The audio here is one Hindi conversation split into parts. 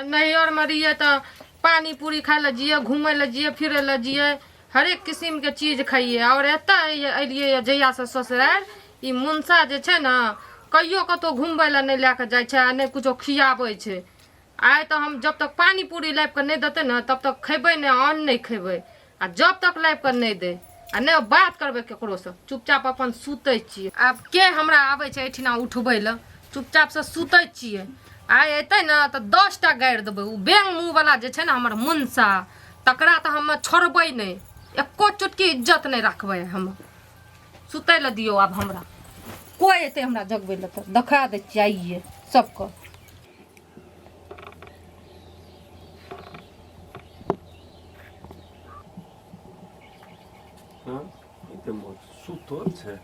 नैहर में रहिए तो पानी पूरी खाए ला जिए, घूमे ला जिए, फिरे ला जिए, हर एक किस्म के चीज खाइए। और एत अलिए जहिया से ससुराल ई मुनसा जे छै ना कहियो कतो घूमबे ला नहीं लेके जाय छै आ नहीं कुछो खियाबे छै। आइ तो हम जब तक पानी पूरी लाबि के नहीं देते ना तब तक खेबे नहीं, अन्न नहीं खेबे। आ जब तक लाबि के नहीं दे आ नहीं बात करबे केकरो से, चुपचाप अपन सुते छिए। आब के हमरा आबे छै एठिना उठबे ला, चुपचाप से सुते छिए। आइ एते ना तो 10 टा गाड़ि देबे। उ बेंग मुंह वाला जे छै ना हमर मुनसा, तकरा तो हम छोड़बे नहीं, एको चुटकी इज्जत नहीं रखबे। हम सुते ला दियो। आब हमरा कोई एते हमरा जगबे ला तो देखा दे चाहिए सबको। सुतल छै।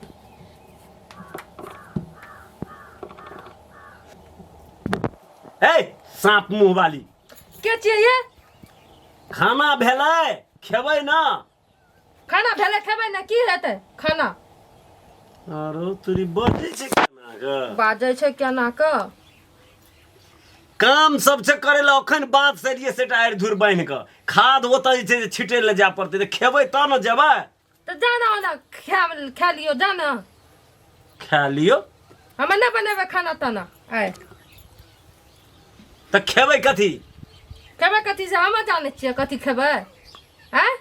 ए सांप मुंह वाली के छिए ये? खाना भेलै खेबै ना? खाना भेले खेबै ना, की हेतै खाना? आरो तोरी बजै छै केना ग? बाजै छै केना क? काम सब छै करे ला, अखन बात से एलियै सेटा आरि धुर बान्हि क। खाद ओतऽ जे छै छिटै ले जाय पड़तै, तऽ खेबै तब न जेबै। तो जाना ना खा लियो, जाना खा लियो। हम नहीं बनेबे खाना ताना। आए तऽ खेबै कथी? खेबे कथी से हम जाने छिए कथी खेबे? हैं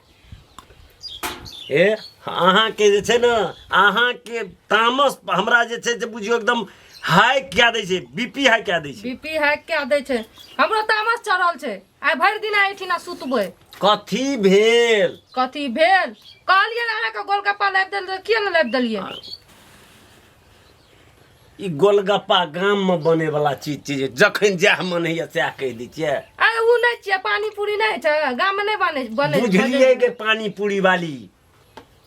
ए अहाँके जे छै ने, अहाँके तामस हमरा जे छै से बुझियो एकदम हाई क्या दै छै, बीपी हाई क्या दै छै। बीपी हाई क्या दै छै? हमरो तामस चढ़ल छै। आइ भरि दिन एठिना सुतबै। कथी भेल? कथी भेल? कहलिए अहाँके गोलगप्पा लाबि देल, किया न लाबि देलिए? ई गोलगप्पा गाम में बने वाला चीज छै, जखन जह मन होइए सएह कहि दै छियै। अरे उ नहीं छिए, पानी पूरी नहीं छै गाम में, नहीं बने बुझलिए के पानी पूरी वाली।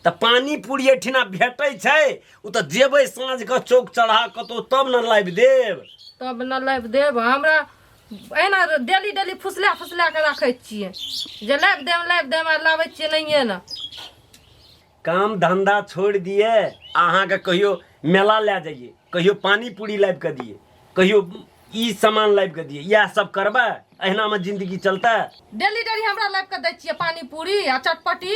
तऽ पानी पूरी एठिना भेटै छै, उ तऽ जेबै साँझ के चौक चढ़ा कतौ तब न लाबि देब। तब न लाबि देब। हमरा एना डेली डेली फुसला के रखै छिए जे लाबि देम आ लाबै छिए नहिए न। काम धंधा छोड़ दिए, अहाँके कहियो मेला ले जाइए, कहियो पानी पूरी लाबि के दिए, कहियो ई सामान लाबि के दिए, इएह सब करबै, अहिना में जिंदगी चलतै। डेली डेली हमरा लाबि के दै छिए पानी पूरी आ चटपटी।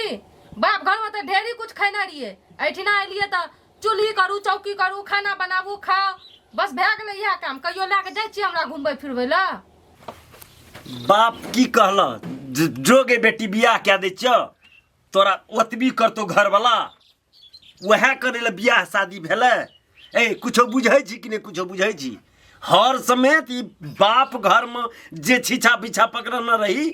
बाप घर में तो ढेरी कुछ खैने रहिए, एठिना एलिए तो चूल्ही करू, चौकी करू, खाना बनाबू, खाओ, बस भए गेलै इएह काम। कहियो लए के जाइ छिए हमरा घुमबै फिरबै ला? बाप की कहला, जोगे बेटी बियाह क्या दै छियो, तोरा ओतबी करतो घर वाला, वह करे ले बियाह शादी भेले। ए कुछो बुझै छी कि नहीं? कुछो बुझै छी? हर समेत ई बाप घर में जे छीछा बिछा पकड़ना रही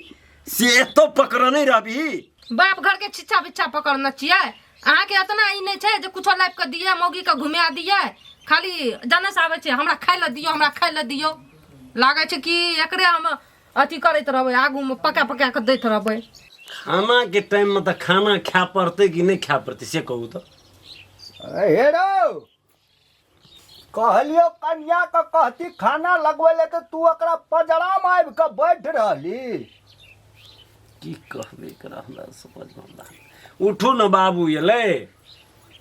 से एतो पकड़ने रहबी। बाप घर के छिछा बिच्छा पकड़ना छिए? अहाँ के इतना ई नहीं छै जे कुछो लाबि के दिए, मौगी के घुमा दिए, खाली जाने से आबै छै हमरा खाय ले दियो, हमरा खाय ले दियो। लागे छै कि एकरे हम अथी करैत रहबै, आगू में पका के दैत रहबै। खाना के टाइम में तो खाना खा पड़ते कि नहीं खा पड़ते से कहू तो। हेरो कहलियो कन्या के कहती खाना लगवे ले, तो तू एकरा पजरा में आबि के बैठ रहली। की कहबे करा हमरा समझ में। उठो न बाबू एले।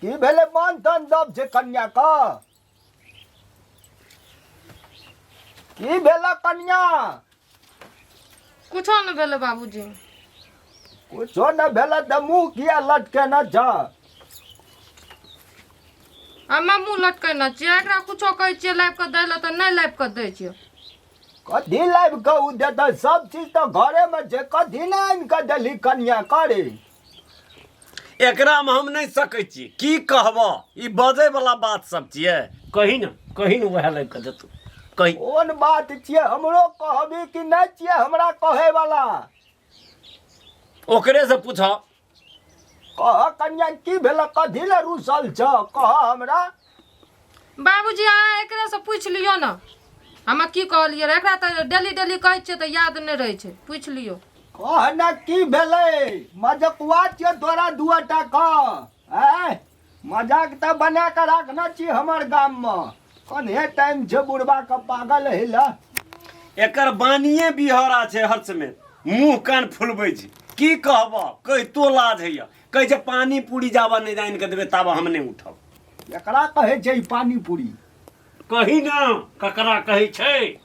की भेले मन तन दब छै कन्या का? की भेला कन्या? कुछो न भेले बाबूजी। कुछो न भेला त मुंह किया लटके न छ? हमे मुंह लटके न छिए, एकरा कुछो कहै छिए लाबि के दै ले त नहीं लाबि के दै छिए। कथी लाबि के उ देता? सब चीज तो घरे में छै, कथी न आनि के देली कन्या करे? एकरा में हम नहीं सकै छी, की कहबो, ई बजे वाला बात सब छिए। कही न वह लाबि के देतौ। कही कोन बात छिए? हमरो कहबी कि नहीं छिए हमरा कहे वाला? ओकरे से पूछो। कह कन्या की भेला, कथी ले रुसल छ? कह हमरा। बाबूजी अहाँ एकरा से पूछ लियो न, हम की कहलिए। एकरा तो डेली डेली कहै छिए तो याद नहीं रहे छै, पूछ लियो। कह न की भेले? मजकुआ छिए तोरा दुआटा कह। मजाक तो बना के रखना चाहिए हमर गाम में। कन्हे टाइम छै बुढ़बा के पागल हिला। एकर बानिए बिहरा छै, हर समय मुंह कान फुलबै छै। की कहबो, कहि तो लाज हैया, कहि जे पानी पूरी जाबा नहीं जान के देबे ताबा हम नहीं उठब। एकरा कहे छै ई पानी पूरी? कही न ककरा कहे छै?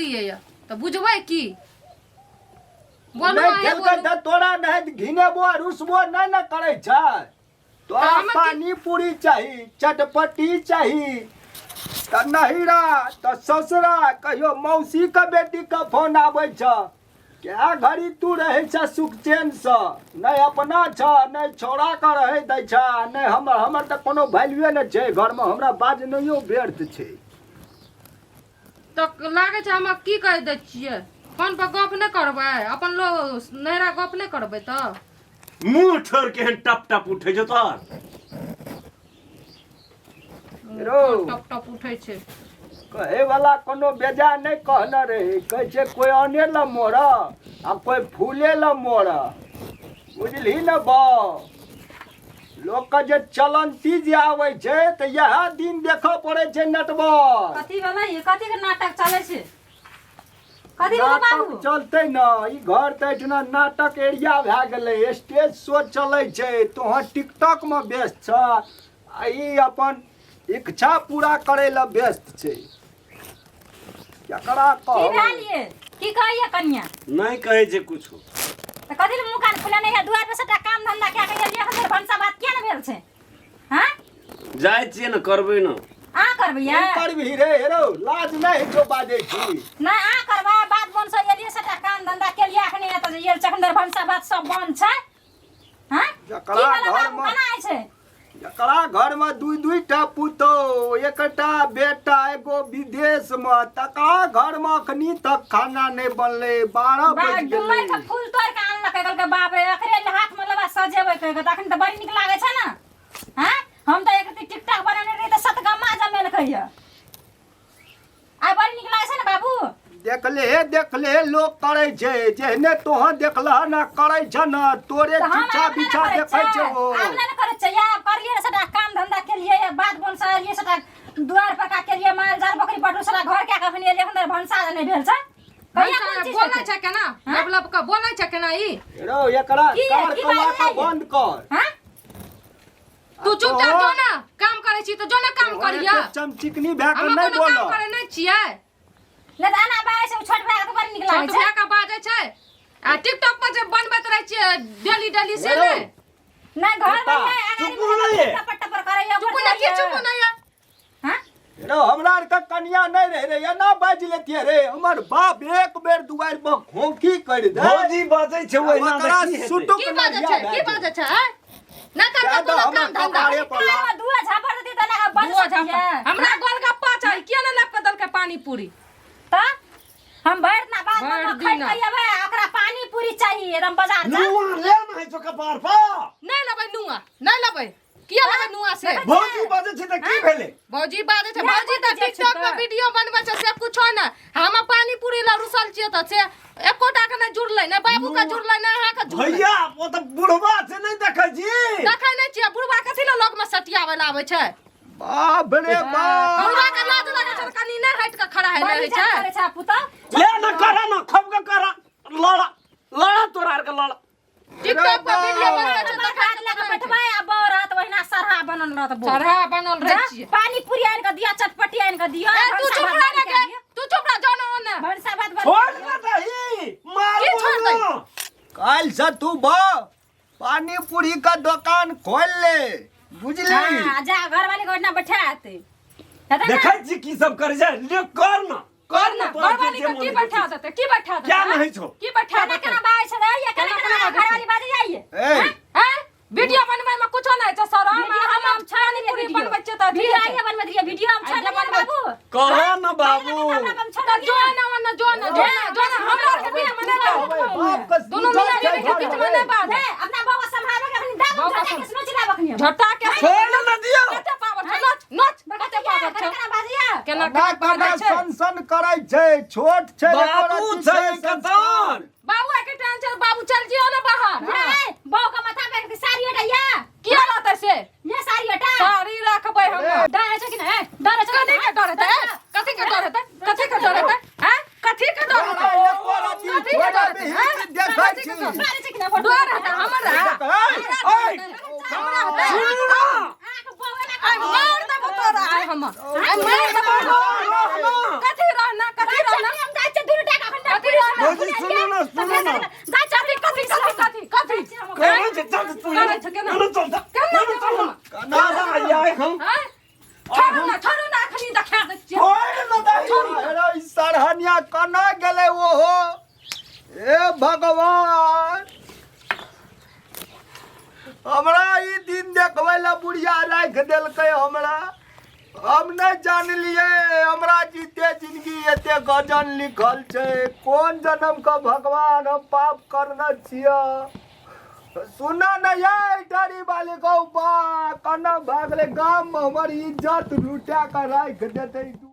देलियै या तो बुझबै की बोलू नहीं अहीं खेलकै बोलू। त तोरा नहीं घिनेबो रुसबो नहीं न करे छै। तोरा हमे की- पानी पूरी चाही, चटपटी चाही, त नहिरा त ससुरा कहियो मौसी के बेटी के फोन आबै छ। क्या घड़ी तू रहे छ सुख चैन से, नहीं अपना छ नहीं छोड़ा के रहे दै छ, नहीं हमर त कोनो वैल्यूए न छै घर में, हमरा बाजनइयो व्यर्थ छै। तो लागे छै हम की कह दै छियै, फोन पर गप नहीं करबै, अपन लोग नहरा गप नहीं करबै तो मुंह ठोर के टप टप उठे जो तोर। रो। टप टप उठै छै। कहे वाला कोनो बेजा नहीं कहना रहे, कहे छै कोई आने ल मोरा आ कोई फूले ल मोरा, बुझली न बाऊ। लोग का जे चलंती जे आवे छै त यह दिन देखो पड़े छै नटवर। कथी भेलै ये, कथी के नाटक चलै छै, कथी भेलै नाटक बाबू? चलते न, ई घर त इतना नाटक एरिया भए गेलै, स्टेज शो चलै छै, तोहर टिकटॉक में व्यस्त छ, आ ई अपन इच्छा पूरा करे ल व्यस्त छै। केकरा की कहबै? भेल ये, की कहैया कन्या? नहीं कहे जे कुछ त कथी ले मुंह कान खुला नहीं है, दुआर पे सबटा काम धंधा क्या के एलिया हर भंसा बात किया न भेल छै? हां जाए छियै न करबै न। आ करबै या करबही रे हेरो, लाज नहीं जो बाजै छी। ना आ करबै, बात बन से एलिया सबटा काम धंधा के लिया अखनी त ये चखंदर भंसा बात सब बंद छै। हां जकरा की भेलै घर बाबू, में- केना आइ छै? एकरा घर में दुईटा पुतो, एकटा बेटा, एगो विदेश में, तकरा घर में अखनी तक खाना नहीं बनले, 12 बा बज डुमर के गेलै। फूल तोड़ के आनलक, कहलकै बाप रे अखरे हाथ में लबा सजेबै कहलकै, त अखन त बड़ी नीक लागे छै न। हां हम त एक टिकटॉक बनाने रही त सतगम्मा जमेल कहिया, आइ बड़ी नीक लागे छै न बाबू। देख ले लोग करे छै, जेहने तोहर देखलह न करे छ न, तोरे त हम पीछा पीछा देखे छै ओ। हम नहीं करे छै या करिए रे सटा काम धंधा के लिए या बात बोल सा ये सटा दुआर पका के लिए माल जाल बकरी बटू सटा घर के कखनी एले अंदर भंसा नहीं भेल छै। कहिया कोन चीज बोलै छै केना, लब के बोलै छै केना ई? रो एकरा की- कार की कला बात का है? बंद कर। हां तू चुपचाप जो ना, काम करै छी तो जो ना काम करिया। चमचिकनी भए के हम नहीं कोनो काम बोलो। करे नहीं छियै। लदाना बाय से छोट भाई के बड़ी नीक लागे छोट छै। भैया का बाजै छै आ टिकटॉक पर जे बनबैत रहै छियै डेली डेली से हेलो। नहीं। नहीं घर में बेटा, नहीं चुप बोलिए। टपट टपर करे या चुप ना की चुप नहीं है। हां रो हमरा आर के कनिया नहीं रहे रे, एना बाज लेतिए रे, हमर बाप एक बेर दुआर पर खोंखी कर दे। भौजी बाजै छै ओइ ना ओकरा देखी हेतै। सुटुक की ना बाजै दिया छै, भए की जेतै। बाजै छै? ना कर क्या कोनो तो काम हमर धंधा। कपारे पर ला। में दुआ झापर दे तना बंद बुआ हो झापा। जाइए। हमरा गोलगप्पा चाहिए, किया ना लेप के दल के पानी पूरी? त हम भर ना बात भर में खाई दिना। खइबे, ओकरा पानी पूरी चाहिए एकदम बाजार जा। नुआ ले नहीं जो कपार पर। नहीं लेबै नुआ, नहीं लेबै। किया लेबै नुआ से? भौजी बाजै छै त की भेलै? भौजी बाजै छै, ना भौजी त बाजै छै टिकटॉक तऽ। पर वीडियो बनबै छै से कुछो ना। हम पानी पूरी ला रुसल छियै त से एकोटा के नहीं जुड़लै, नहीं बाबू के जुड़लै, नहीं अहाँ के जुड़लै। भैया ओ त बुढ़वा से नहीं देखै छी। देखै नहीं छियै बुढ़वा कथी ला लग में सटियावे ला आबै छै? बाप रे बाप। बुढ़वा के लाज लागै छै, कनी नहीं हट के खड़ा है बड़ी रहै जान छै। करे छै पुता। ले न करा न खब के करा। लड़ा लड़ा तोरा आर के लड़ा। टिकटॉक पर वीडियो बनबै छै देखा देखा ले के बैठबै आ बरत ओहिना सरहा बनल रहत बोल। चढ़ा बनल रहै छियै। पानी पूरी आन के दिया, चटपटी आन के दिया। ए तू चुप रह रे के, तू चुप रह जानो ओने। भरसा बात बन। छोड़ न दही मार की छोड़ दही? बोलो। काल से तू बा पानी पूरी का दुकान खोल ले, बुझली? हां जा घर वाले को ओहिना बैठा आते। देखै छी की सब कर जा ले कर न कर ना, तोरा घर वाली जे के मन की हेतै बैठा से। देते, की बैठा देते? क्या हाँ? नहीं छो? की बैठा केना देते? केना बाय छै रे, ये केना केना केना केना घर वाली बाजे जाइए। ए हैं? वीडियो बनबै में कुछो नहीं छै सर। वीडियो हम छोड़ दिए, पूरी वीडियो बनबै छै त वीडियो आइए बनबे दिए, वीडियो हम छोड़ दिए बाबू। कहे न बाबू। हम छोड़ तो दिए। जो ना वना जो ना हमरा के बीच में नहीं बात। बाप का दोनों मियां बीवी के बीच में नहीं बात। ए अपना बाबा संभालो के अपनी दाम बाबा उठा के सुनो चिल्ला बखनी। झटा के छोड़ न दियो। कते पावर छै? नच नच कते पावर छै? केना बाजिया। केना ना केना पावर छै? सन करे छै, छोट छै, बाबू छै कतन। बाबू के टेंशन, बाबू चल जियो ना बाहर। नहीं बाऊ का माथा पे के साड़ी हटाइया। किया रहते से? ये साड़ी हटा। साड़ी रखबै हम। डर है कि नहीं? डर है कथी के डर हेतै? कथी के डर हेतै? कथी के डर हेतै? हैं? कथी के डर हेतै? कथी के डर हेतै? हैं? कथी के डर? डर है कि नहीं? डर हेतै हमरा? ओए हमरा हेतै? सुन न। आके बाऊ ना आई मार देबो तोरा आई हम। आई मार देबो। कथी रहना? कथी रहना? ना जा जल्दी कथी कथी करे जे चल तू करे छ केना चल केना ना आय हम छोड़ू ना अखनी देखा दै छियै ओए बताई अरे सरहनिया कना गेले ओहो ए भगवान हमरा ई दिन देखबै ला बुढ़िया राख देलकै हमरा हम नहीं जानलिए हमरा जीते जिंदगी एते गजन लिखल छै कोन जन्म का भगवान हम पाप करना छियै सुना नहीं है डरी वाले गौ बा कना भागले गाम में हमारी इज्जत लुटा कर राख देते